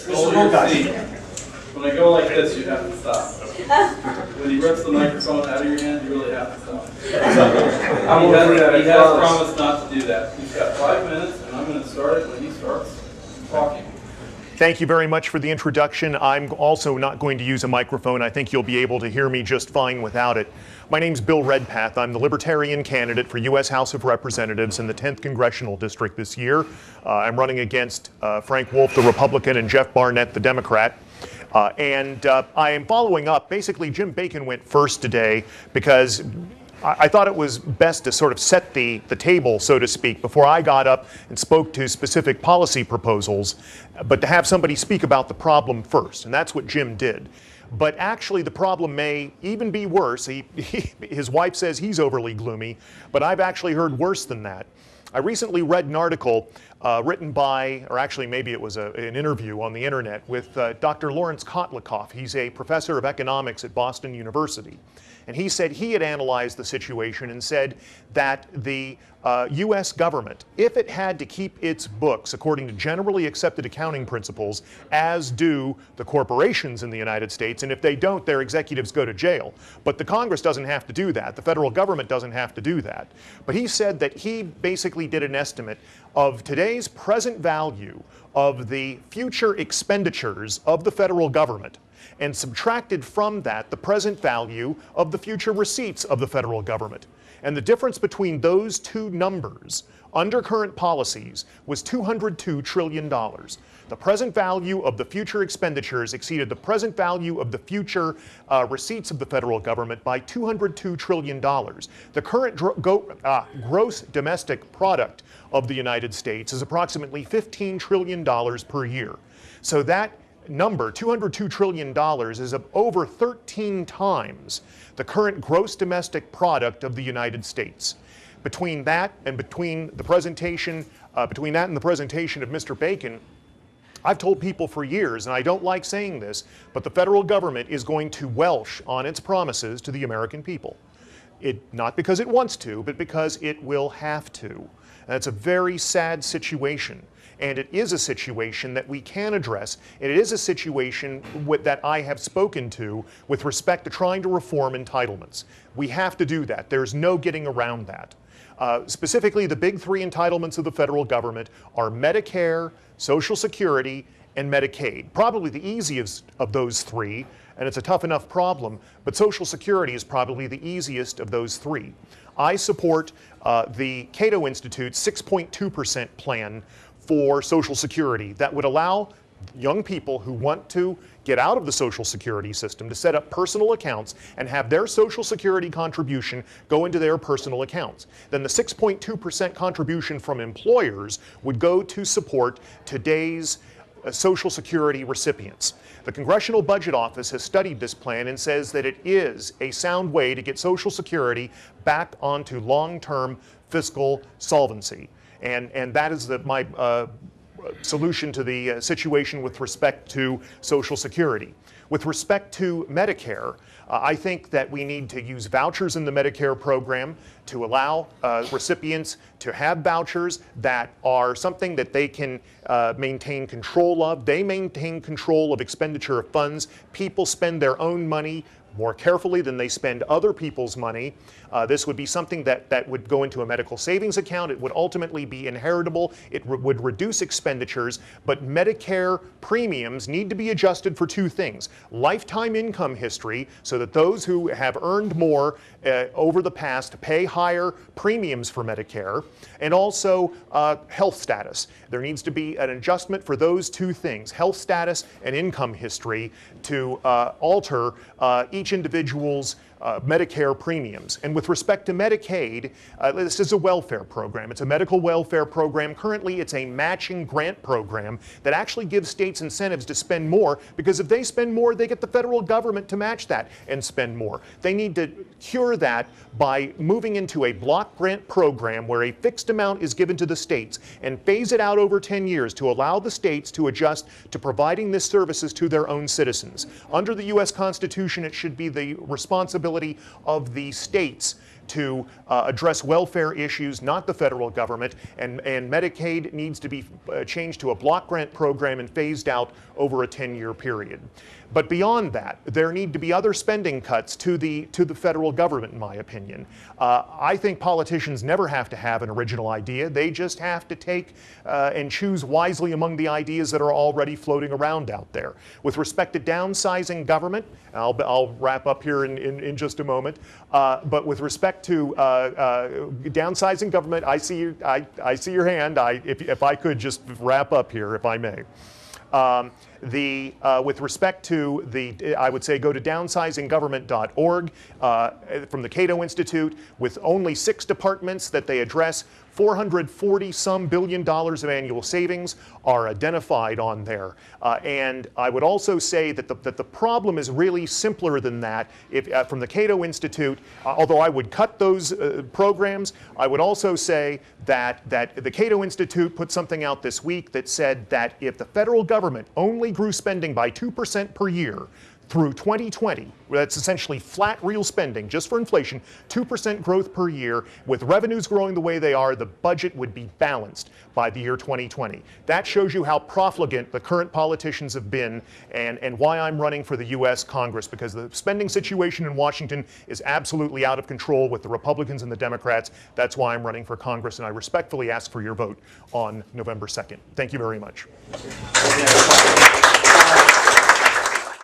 Hold your seat. When I go like this, you have to stop. When he rips the microphone out of your hand, you really have to stop. He has promised not to do that. He's got 5 minutes, and I'm going to start it when he starts talking. Thank you very much for the introduction. I'm also not going to use a microphone. I think you'll be able to hear me just fine without it. My name's Bill Redpath. I'm the Libertarian candidate for U.S. House of Representatives in the 10th Congressional District this year. I'm running against Frank Wolf, the Republican, and Jeff Barnett, the Democrat. I am following up. Basically, Jim Bacon went first today because I thought it was best to sort of set the table, so to speak, before I got up and spoke to specific policy proposals, but to have somebody speak about the problem first, and that's what Jim did. But actually, the problem may even be worse. His wife says he's overly gloomy, but I've actually heard worse than that. I recently read an article written by, or actually maybe it was an interview on the internet with Dr. Lawrence Kotlikoff. He's a professor of economics at Boston University. And he said he had analyzed the situation and said that the U.S. government, if it had to keep its books according to generally accepted accounting principles, as do the corporations in the United States, and if they don't, their executives go to jail. But the Congress doesn't have to do that. The federal government doesn't have to do that. But he said that he basically did an estimate of today's present value of the future expenditures of the federal government, and subtracted from that the present value of the future receipts of the federal government. And the difference between those two numbers under current policies was $202 trillion. The present value of the future expenditures exceeded the present value of the future receipts of the federal government by $202 trillion. The current gross domestic product of the United States is approximately $15 trillion per year. So that number, $202 trillion, is over 13 times the current gross domestic product of the United States. Between that and the presentation of Mr. Bacon, I've told people for years, and I don't like saying this, but the federal government is going to welsh on its promises to the American people. Not because it wants to, but because it will have to. And that's a very sad situation. And it is a situation that we can address, and it is a situation that I have spoken to with respect to trying to reform entitlements. We have to do that. There's no getting around that. Specifically, the big three entitlements of the federal government are Medicare, Social Security, and Medicaid. Probably the easiest of those three, and it's a tough enough problem, but Social Security is probably the easiest of those three. I support the Cato Institute's 6.2% plan for Social Security that would allow young people who want to get out of the Social Security system to set up personal accounts and have their Social Security contribution go into their personal accounts. Then the 6.2% contribution from employers would go to support today's Social Security recipients. The Congressional Budget Office has studied this plan and says that it is a sound way to get Social Security back onto long-term fiscal solvency. And that is my solution to the situation with respect to Social Security. With respect to Medicare, I think that we need to use vouchers in the Medicare program to allow recipients to have vouchers that are something that they can maintain control of. They maintain control of expenditure of funds. People spend their own money more carefully than they spend other people's money. This would be something that would go into a medical savings account. It would ultimately be inheritable. It would reduce expenditures, but Medicare premiums need to be adjusted for two things: lifetime income history, so that those who have earned more over the past pay higher premiums for Medicare, and also health status. There needs to be an adjustment for those two things, health status and income history, to alter each individual's Medicare premiums. And with respect to Medicaid, this is a welfare program. It's a medical welfare program. Currently, it's a matching grant program that actually gives states incentives to spend more, because if they spend more, they get the federal government to match that and spend more. They need to cure that by moving into a block grant program where a fixed amount is given to the states and phase it out over 10 years to allow the states to adjust to providing this services to their own citizens. Under the U.S. Constitution, it should be the responsibility of the states to address welfare issues, not the federal government, and Medicaid needs to be changed to a block grant program and phased out over a 10-year period. But beyond that, there need to be other spending cuts to the federal government, in my opinion. I think politicians never have to have an original idea. They just have to take and choose wisely among the ideas that are already floating around out there. With respect to downsizing government, I'll wrap up here in just a moment, but with respect to downsizing government, I see your hand. If I could just wrap up here, if I may. With respect to I would say go to downsizinggovernment.org from the Cato Institute, with only 6 departments that they address. $440-some billion of annual savings are identified on there. And I would also say that the problem is really simpler than that. From the Cato Institute, although I would cut those programs, I would also say that the Cato Institute put something out this week that said that if the federal government only grew spending by 2% per year through 2020, that's essentially flat real spending, just for inflation, 2% growth per year, with revenues growing the way they are, the budget would be balanced by the year 2020. That shows you how profligate the current politicians have been, and why I'm running for the U.S. Congress, because the spending situation in Washington is absolutely out of control with the Republicans and the Democrats. That's why I'm running for Congress, and I respectfully ask for your vote on November 2nd. Thank you very much.